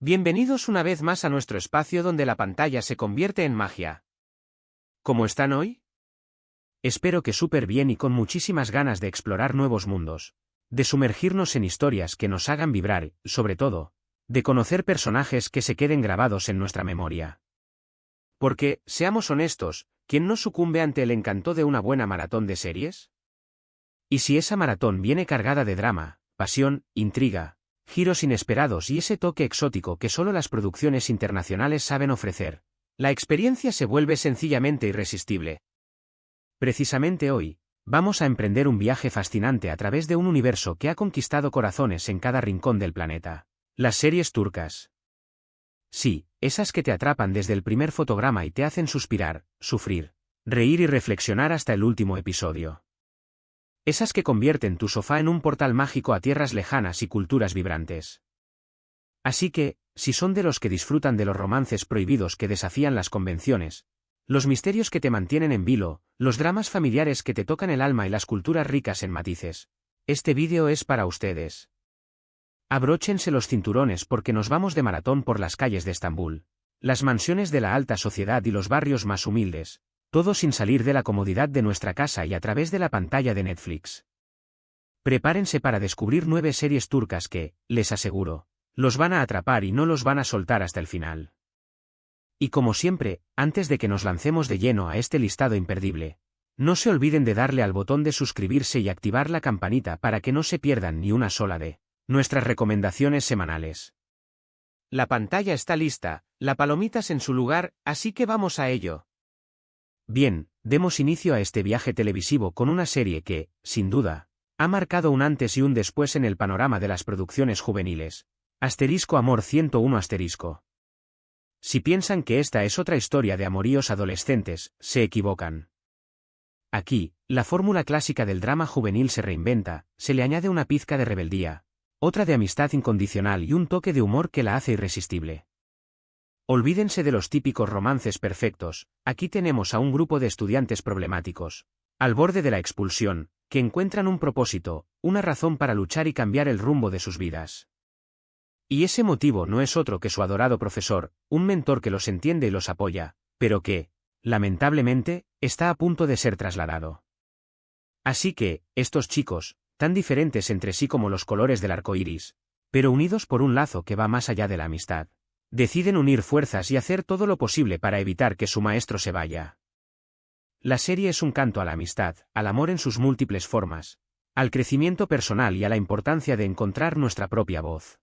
Bienvenidos una vez más a nuestro espacio donde la pantalla se convierte en magia. ¿Cómo están hoy? Espero que súper bien y con muchísimas ganas de explorar nuevos mundos, de sumergirnos en historias que nos hagan vibrar, sobre todo, de conocer personajes que se queden grabados en nuestra memoria. Porque, seamos honestos, ¿quién no sucumbe ante el encanto de una buena maratón de series? ¿Y si esa maratón viene cargada de drama, pasión, intriga, giros inesperados y ese toque exótico que solo las producciones internacionales saben ofrecer? La experiencia se vuelve sencillamente irresistible. Precisamente hoy, vamos a emprender un viaje fascinante a través de un universo que ha conquistado corazones en cada rincón del planeta. Las series turcas. Sí, esas que te atrapan desde el primer fotograma y te hacen suspirar, sufrir, reír y reflexionar hasta el último episodio. Esas que convierten tu sofá en un portal mágico a tierras lejanas y culturas vibrantes. Así que, si son de los que disfrutan de los romances prohibidos que desafían las convenciones, los misterios que te mantienen en vilo, los dramas familiares que te tocan el alma y las culturas ricas en matices, este vídeo es para ustedes. Abróchense los cinturones porque nos vamos de maratón por las calles de Estambul, las mansiones de la alta sociedad y los barrios más humildes, todo sin salir de la comodidad de nuestra casa y a través de la pantalla de Netflix. Prepárense para descubrir 9 series turcas que, les aseguro, los van a atrapar y no los van a soltar hasta el final. Y como siempre, antes de que nos lancemos de lleno a este listado imperdible, no se olviden de darle al botón de suscribirse y activar la campanita para que no se pierdan ni una sola de nuestras recomendaciones semanales. La pantalla está lista, las palomitas en su lugar, así que vamos a ello. Bien, demos inicio a este viaje televisivo con una serie que, sin duda, ha marcado un antes y un después en el panorama de las producciones juveniles. Amor 101 *. Si piensan que esta es otra historia de amoríos adolescentes, se equivocan. Aquí, la fórmula clásica del drama juvenil se reinventa, se le añade una pizca de rebeldía, otra de amistad incondicional y un toque de humor que la hace irresistible. Olvídense de los típicos romances perfectos, aquí tenemos a un grupo de estudiantes problemáticos, al borde de la expulsión, que encuentran un propósito, una razón para luchar y cambiar el rumbo de sus vidas. Y ese motivo no es otro que su adorado profesor, un mentor que los entiende y los apoya, pero que, lamentablemente, está a punto de ser trasladado. Así que, estos chicos, tan diferentes entre sí como los colores del arco iris, pero unidos por un lazo que va más allá de la amistad, deciden unir fuerzas y hacer todo lo posible para evitar que su maestro se vaya. La serie es un canto a la amistad, al amor en sus múltiples formas, al crecimiento personal y a la importancia de encontrar nuestra propia voz.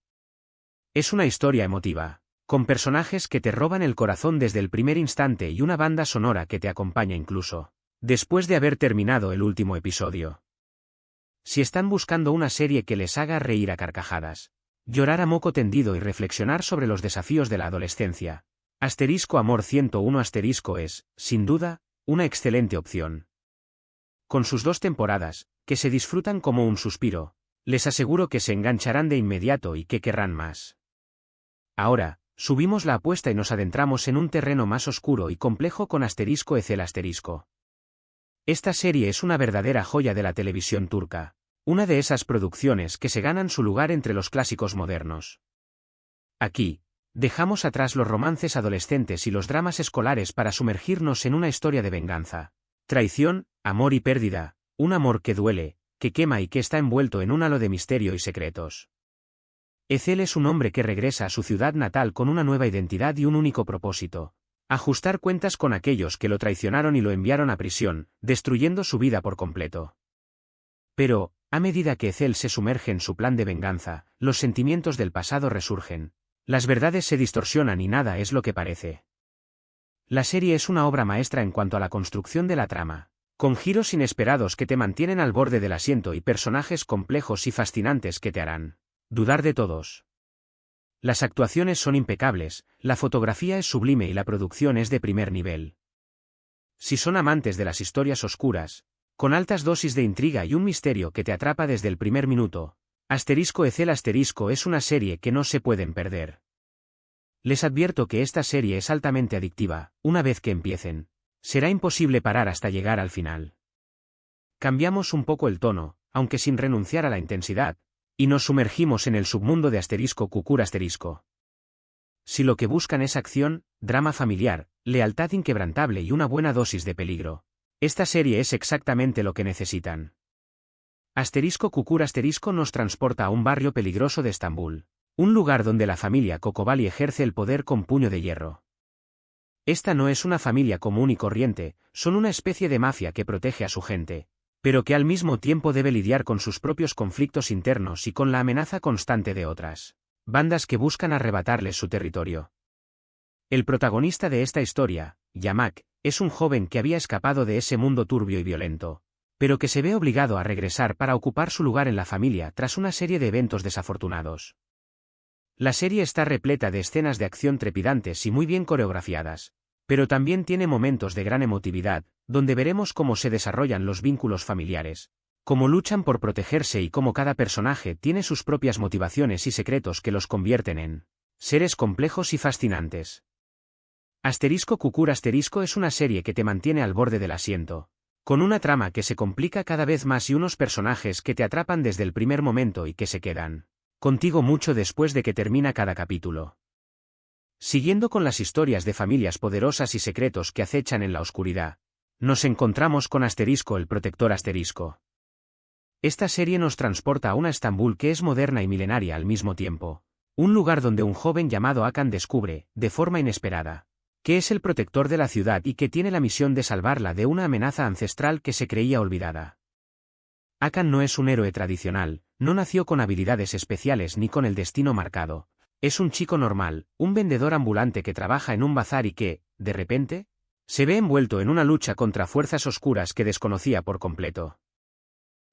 Es una historia emotiva, con personajes que te roban el corazón desde el primer instante y una banda sonora que te acompaña incluso después de haber terminado el último episodio. Si están buscando una serie que les haga reír a carcajadas, llorar a moco tendido y reflexionar sobre los desafíos de la adolescencia, Amor 101 es, sin duda, una excelente opción. Con sus 2 temporadas, que se disfrutan como un suspiro, les aseguro que se engancharán de inmediato y que querrán más. Ahora, subimos la apuesta y nos adentramos en un terreno más oscuro y complejo con Ecel. Esta serie es una verdadera joya de la televisión turca, una de esas producciones que se ganan su lugar entre los clásicos modernos. Aquí, dejamos atrás los romances adolescentes y los dramas escolares para sumergirnos en una historia de venganza, traición, amor y pérdida, un amor que duele, que quema y que está envuelto en un halo de misterio y secretos. Ecel es un hombre que regresa a su ciudad natal con una nueva identidad y un único propósito: ajustar cuentas con aquellos que lo traicionaron y lo enviaron a prisión, destruyendo su vida por completo. Pero, a medida que Ecel se sumerge en su plan de venganza, los sentimientos del pasado resurgen, las verdades se distorsionan y nada es lo que parece. La serie es una obra maestra en cuanto a la construcción de la trama, con giros inesperados que te mantienen al borde del asiento y personajes complejos y fascinantes que te harán dudar de todos. Las actuaciones son impecables, la fotografía es sublime y la producción es de primer nivel. Si son amantes de las historias oscuras, con altas dosis de intriga y un misterio que te atrapa desde el primer minuto, Ecel es una serie que no se pueden perder. Les advierto que esta serie es altamente adictiva, una vez que empiecen, será imposible parar hasta llegar al final. Cambiamos un poco el tono, aunque sin renunciar a la intensidad, y nos sumergimos en el submundo de *Cucur*. Si lo que buscan es acción, drama familiar, lealtad inquebrantable y una buena dosis de peligro, esta serie es exactamente lo que necesitan. Asterisco Kukur asterisco nos transporta a un barrio peligroso de Estambul, un lugar donde la familia Kokobali ejerce el poder con puño de hierro. Esta no es una familia común y corriente, son una especie de mafia que protege a su gente, pero que al mismo tiempo debe lidiar con sus propios conflictos internos y con la amenaza constante de otras bandas que buscan arrebatarles su territorio. El protagonista de esta historia, Yamak, es un joven que había escapado de ese mundo turbio y violento, pero que se ve obligado a regresar para ocupar su lugar en la familia tras una serie de eventos desafortunados. La serie está repleta de escenas de acción trepidantes y muy bien coreografiadas, pero también tiene momentos de gran emotividad, donde veremos cómo se desarrollan los vínculos familiares, cómo luchan por protegerse y cómo cada personaje tiene sus propias motivaciones y secretos que los convierten en seres complejos y fascinantes. Asterisco Kukur asterisco es una serie que te mantiene al borde del asiento, con una trama que se complica cada vez más y unos personajes que te atrapan desde el primer momento y que se quedan contigo mucho después de que termina cada capítulo. Siguiendo con las historias de familias poderosas y secretos que acechan en la oscuridad, nos encontramos con Asterisco el Protector asterisco. Esta serie nos transporta a una Estambul que es moderna y milenaria al mismo tiempo, un lugar donde un joven llamado Hakan descubre, de forma inesperada, que es el protector de la ciudad y que tiene la misión de salvarla de una amenaza ancestral que se creía olvidada. Hakan no es un héroe tradicional, no nació con habilidades especiales ni con el destino marcado. Es un chico normal, un vendedor ambulante que trabaja en un bazar y que, de repente, se ve envuelto en una lucha contra fuerzas oscuras que desconocía por completo.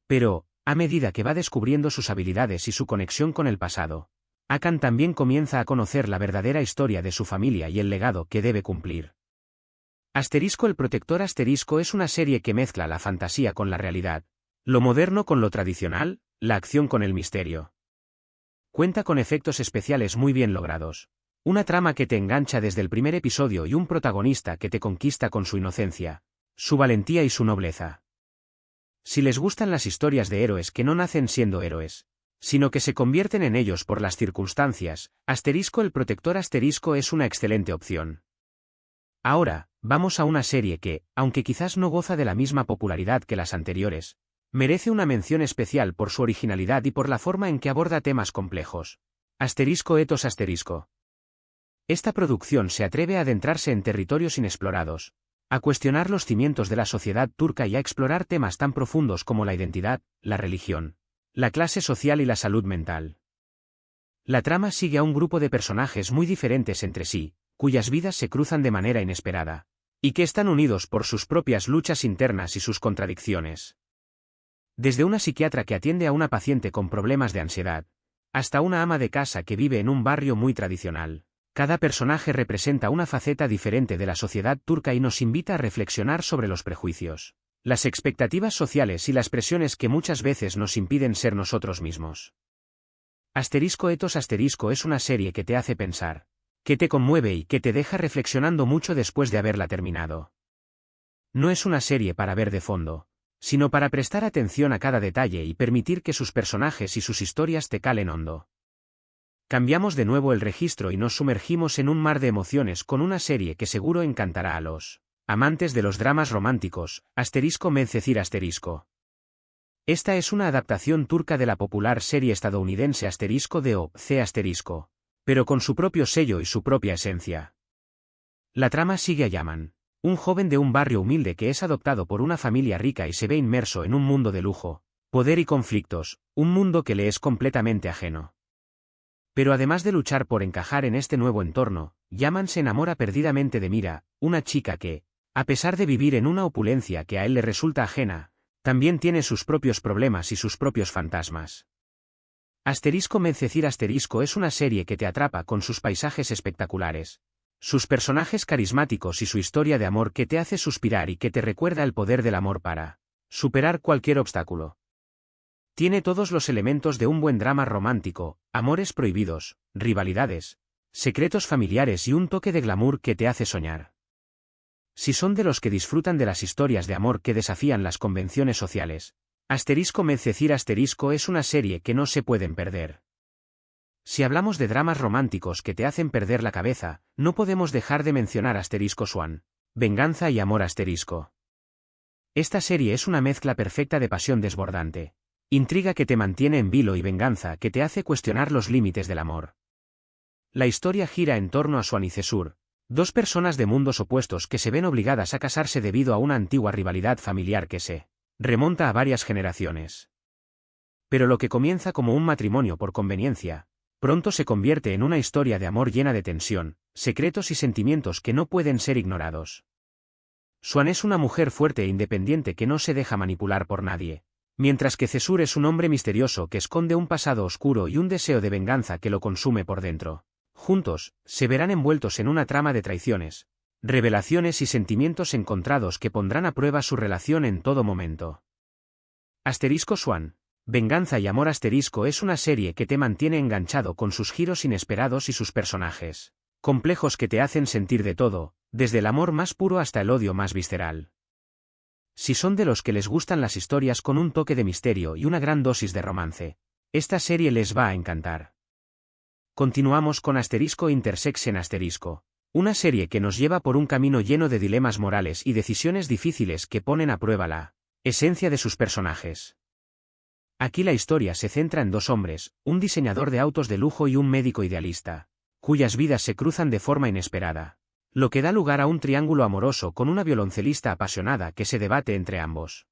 Pero, a medida que va descubriendo sus habilidades y su conexión con el pasado, Hakan también comienza a conocer la verdadera historia de su familia y el legado que debe cumplir. Asterisco el Protector asterisco es una serie que mezcla la fantasía con la realidad, lo moderno con lo tradicional, la acción con el misterio. Cuenta con efectos especiales muy bien logrados, una trama que te engancha desde el primer episodio y un protagonista que te conquista con su inocencia, su valentía y su nobleza. Si les gustan las historias de héroes que no nacen siendo héroes, sino que se convierten en ellos por las circunstancias, Asterisco el Protector asterisco es una excelente opción. Ahora, vamos a una serie que, aunque quizás no goza de la misma popularidad que las anteriores, merece una mención especial por su originalidad y por la forma en que aborda temas complejos. Asterisco Ethos asterisco. Esta producción se atreve a adentrarse en territorios inexplorados, a cuestionar los cimientos de la sociedad turca y a explorar temas tan profundos como la identidad, la religión, la clase social y la salud mental. La trama sigue a un grupo de personajes muy diferentes entre sí, cuyas vidas se cruzan de manera inesperada, y que están unidos por sus propias luchas internas y sus contradicciones. Desde una psiquiatra que atiende a una paciente con problemas de ansiedad, hasta una ama de casa que vive en un barrio muy tradicional, cada personaje representa una faceta diferente de la sociedad turca y nos invita a reflexionar sobre los prejuicios, las expectativas sociales y las presiones que muchas veces nos impiden ser nosotros mismos. Asterisco Ethos asterisco es una serie que te hace pensar, que te conmueve y que te deja reflexionando mucho después de haberla terminado. No es una serie para ver de fondo, sino para prestar atención a cada detalle y permitir que sus personajes y sus historias te calen hondo. Cambiamos de nuevo el registro y nos sumergimos en un mar de emociones con una serie que seguro encantará a los amantes de los dramas románticos, asterisco Medcezir asterisco. Esta es una adaptación turca de la popular serie estadounidense asterisco de O.C. asterisco, pero con su propio sello y su propia esencia. La trama sigue a Yaman, un joven de un barrio humilde que es adoptado por una familia rica y se ve inmerso en un mundo de lujo, poder y conflictos, un mundo que le es completamente ajeno. Pero además de luchar por encajar en este nuevo entorno, Yaman se enamora perdidamente de Mira, una chica que, a pesar de vivir en una opulencia que a él le resulta ajena, también tiene sus propios problemas y sus propios fantasmas. Asterisco Medcezir asterisco es una serie que te atrapa con sus paisajes espectaculares, sus personajes carismáticos y su historia de amor que te hace suspirar y que te recuerda el poder del amor para superar cualquier obstáculo. Tiene todos los elementos de un buen drama romántico, amores prohibidos, rivalidades, secretos familiares y un toque de glamour que te hace soñar. Si son de los que disfrutan de las historias de amor que desafían las convenciones sociales, Asterisco Medcezir asterisco es una serie que no se pueden perder. Si hablamos de dramas románticos que te hacen perder la cabeza, no podemos dejar de mencionar *Swan. Venganza y amor *. Esta serie es una mezcla perfecta de pasión desbordante, intriga que te mantiene en vilo y venganza que te hace cuestionar los límites del amor. La historia gira en torno a Swan y Cesur, dos personas de mundos opuestos que se ven obligadas a casarse debido a una antigua rivalidad familiar que se remonta a varias generaciones. Pero lo que comienza como un matrimonio por conveniencia, pronto se convierte en una historia de amor llena de tensión, secretos y sentimientos que no pueden ser ignorados. Swan es una mujer fuerte e independiente que no se deja manipular por nadie, mientras que Cesur es un hombre misterioso que esconde un pasado oscuro y un deseo de venganza que lo consume por dentro. Juntos, se verán envueltos en una trama de traiciones, revelaciones y sentimientos encontrados que pondrán a prueba su relación en todo momento. *Swan. Venganza y amor es una serie que te mantiene enganchado con sus giros inesperados y sus personajes complejos que te hacen sentir de todo, desde el amor más puro hasta el odio más visceral. Si son de los que les gustan las historias con un toque de misterio y una gran dosis de romance, esta serie les va a encantar. Continuamos con *Intersection*, una serie que nos lleva por un camino lleno de dilemas morales y decisiones difíciles que ponen a prueba la esencia de sus personajes. Aquí la historia se centra en dos hombres, un diseñador de autos de lujo y un médico idealista, cuyas vidas se cruzan de forma inesperada, lo que da lugar a un triángulo amoroso con una violoncelista apasionada que se debate entre ambos.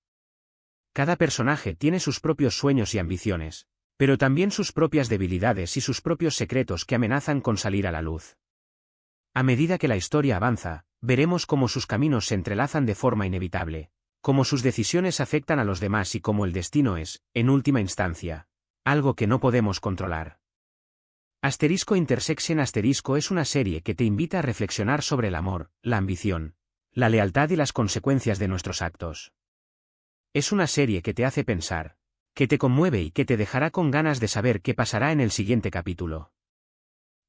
Cada personaje tiene sus propios sueños y ambiciones, pero también sus propias debilidades y sus propios secretos que amenazan con salir a la luz. A medida que la historia avanza, veremos cómo sus caminos se entrelazan de forma inevitable, cómo sus decisiones afectan a los demás y cómo el destino es, en última instancia, algo que no podemos controlar. *Intersection* es una serie que te invita a reflexionar sobre el amor, la ambición, la lealtad y las consecuencias de nuestros actos. Es una serie que te hace pensar, que te conmueve y que te dejará con ganas de saber qué pasará en el siguiente capítulo.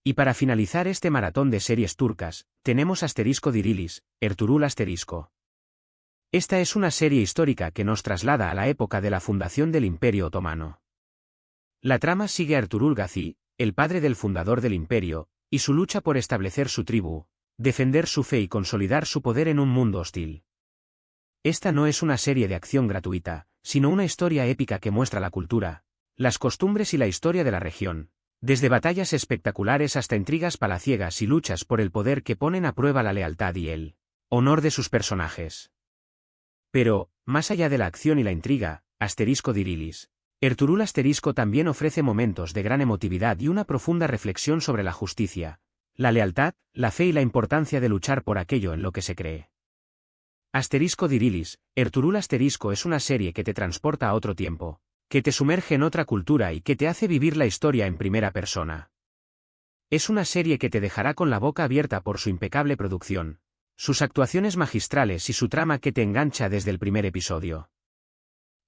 Y para finalizar este maratón de series turcas, tenemos *Dirilis, Ertuğrul *. Esta es una serie histórica que nos traslada a la época de la fundación del Imperio Otomano. La trama sigue a Ertuğrul Gazi, el padre del fundador del imperio, y su lucha por establecer su tribu, defender su fe y consolidar su poder en un mundo hostil. Esta no es una serie de acción gratuita, sino una historia épica que muestra la cultura, las costumbres y la historia de la región, desde batallas espectaculares hasta intrigas palaciegas y luchas por el poder que ponen a prueba la lealtad y el honor de sus personajes. Pero, más allá de la acción y la intriga, *Dirilis, Ertuğrul también ofrece momentos de gran emotividad y una profunda reflexión sobre la justicia, la lealtad, la fe y la importancia de luchar por aquello en lo que se cree. *Dirilis, Ertuğrul es una serie que te transporta a otro tiempo, que te sumerge en otra cultura y que te hace vivir la historia en primera persona. Es una serie que te dejará con la boca abierta por su impecable producción, sus actuaciones magistrales y su trama que te engancha desde el primer episodio.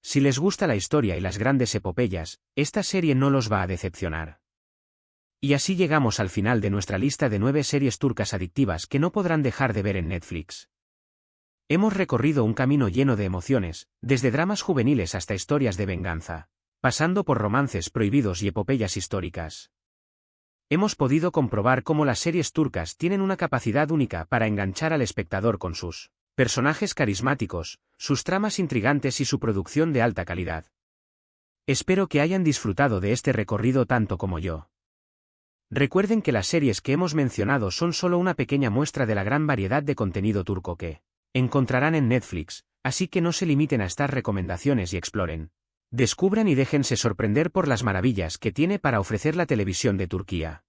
Si les gusta la historia y las grandes epopeyas, esta serie no los va a decepcionar. Y así llegamos al final de nuestra lista de 9 series turcas adictivas que no podrán dejar de ver en Netflix. Hemos recorrido un camino lleno de emociones, desde dramas juveniles hasta historias de venganza, pasando por romances prohibidos y epopeyas históricas. Hemos podido comprobar cómo las series turcas tienen una capacidad única para enganchar al espectador con sus personajes carismáticos, sus tramas intrigantes y su producción de alta calidad. Espero que hayan disfrutado de este recorrido tanto como yo. Recuerden que las series que hemos mencionado son solo una pequeña muestra de la gran variedad de contenido turco que encontrarán en Netflix, así que no se limiten a estas recomendaciones y exploren, descubran y déjense sorprender por las maravillas que tiene para ofrecer la televisión de Turquía.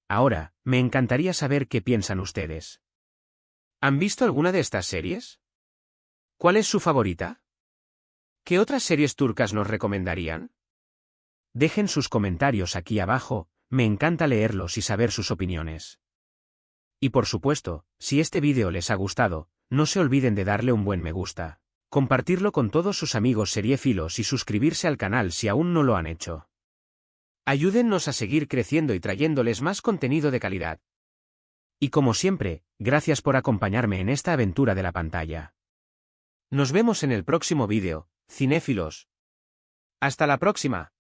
Ahora, me encantaría saber qué piensan ustedes. ¿Han visto alguna de estas series? ¿Cuál es su favorita? ¿Qué otras series turcas nos recomendarían? Dejen sus comentarios aquí abajo, me encanta leerlos y saber sus opiniones. Y por supuesto, si este vídeo les ha gustado, no se olviden de darle un buen me gusta, compartirlo con todos sus amigos seriéfilos y suscribirse al canal si aún no lo han hecho. Ayúdennos a seguir creciendo y trayéndoles más contenido de calidad. Y como siempre, gracias por acompañarme en esta aventura de la pantalla. Nos vemos en el próximo vídeo, cinéfilos. ¡Hasta la próxima!